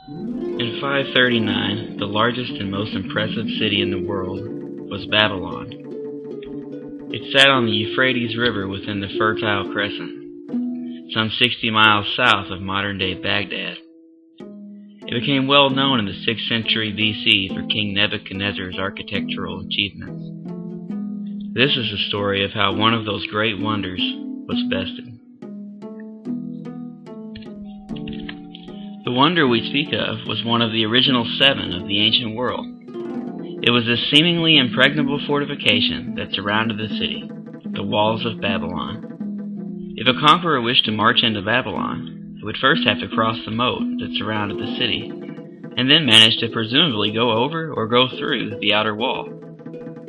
In 539, the largest and most impressive city in the world was Babylon. It sat on the Euphrates River within the Fertile Crescent, some 60 miles south of modern-day Baghdad. It became well known in the 6th century BC for King Nebuchadnezzar's architectural achievements. This is the story of how one of those great wonders was bested. The wonder we speak of was one of the original 7 of the ancient world. It was this seemingly impregnable fortification that surrounded the city, the walls of Babylon. If a conqueror wished to march into Babylon, he would first have to cross the moat that surrounded the city, and then manage to presumably go over or go through the outer wall.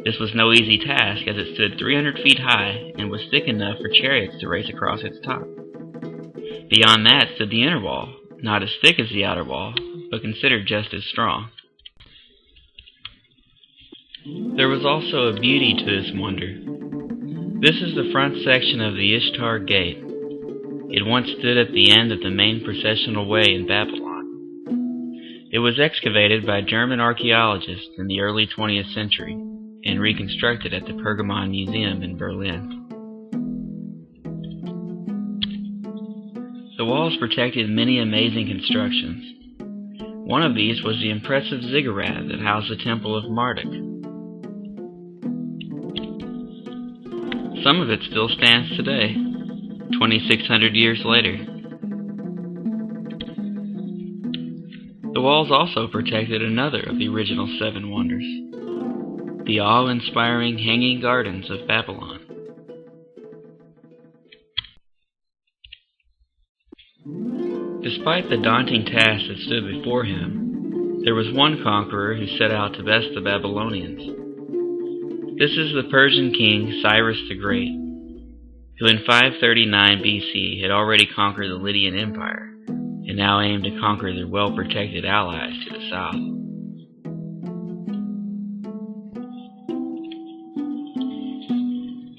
This was no easy task, as it stood 300 feet high and was thick enough for chariots to race across its top. Beyond that stood the inner wall, not as thick as the outer wall, but considered just as strong. There was also a beauty to this wonder. This is the front section of the Ishtar Gate. It once stood at the end of the main processional way in Babylon. It was excavated by German archaeologists in the early 20th century and reconstructed at the Pergamon Museum in Berlin. The walls protected many amazing constructions. One of these was the impressive ziggurat that housed the Temple of Marduk. Some of it still stands today, 2,600 years later. The walls also protected another of the original 7 wonders, the awe-inspiring Hanging Gardens of Babylon. Despite the daunting task that stood before him, there was one conqueror who set out to best the Babylonians. This is the Persian king Cyrus the Great, who in 539 BC had already conquered the Lydian Empire, and now aimed to conquer their well-protected allies to the south.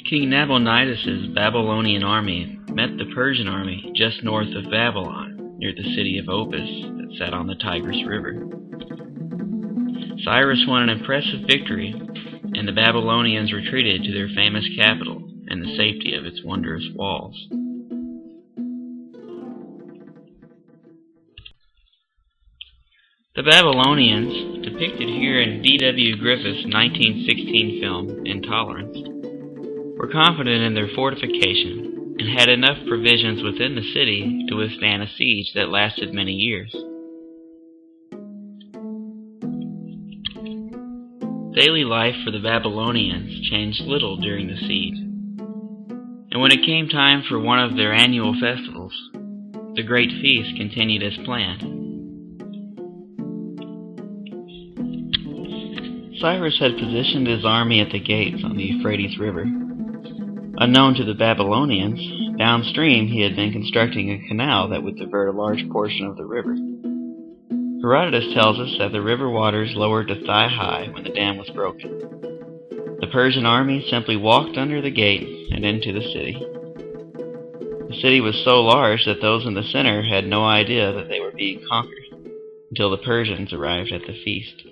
King Nabonidus' Babylonian army met the Persian army just north of Babylon, near the city of Opis that sat on the Tigris River. Cyrus won an impressive victory, and the Babylonians retreated to their famous capital and the safety of its wondrous walls. The Babylonians, depicted here in D.W. Griffith's 1916 film Intolerance, were confident in their fortification and had enough provisions within the city to withstand a siege that lasted many years. Daily life for the Babylonians changed little during the siege, and when it came time for one of their annual festivals, the great feast continued as planned. Cyrus had positioned his army at the gates on the Euphrates River. Unknown to the Babylonians, downstream he had been constructing a canal that would divert a large portion of the river. Herodotus tells us that the river waters lowered to thigh-high when the dam was broken. The Persian army simply walked under the gate and into the city. The city was so large that those in the center had no idea that they were being conquered until the Persians arrived at the feast.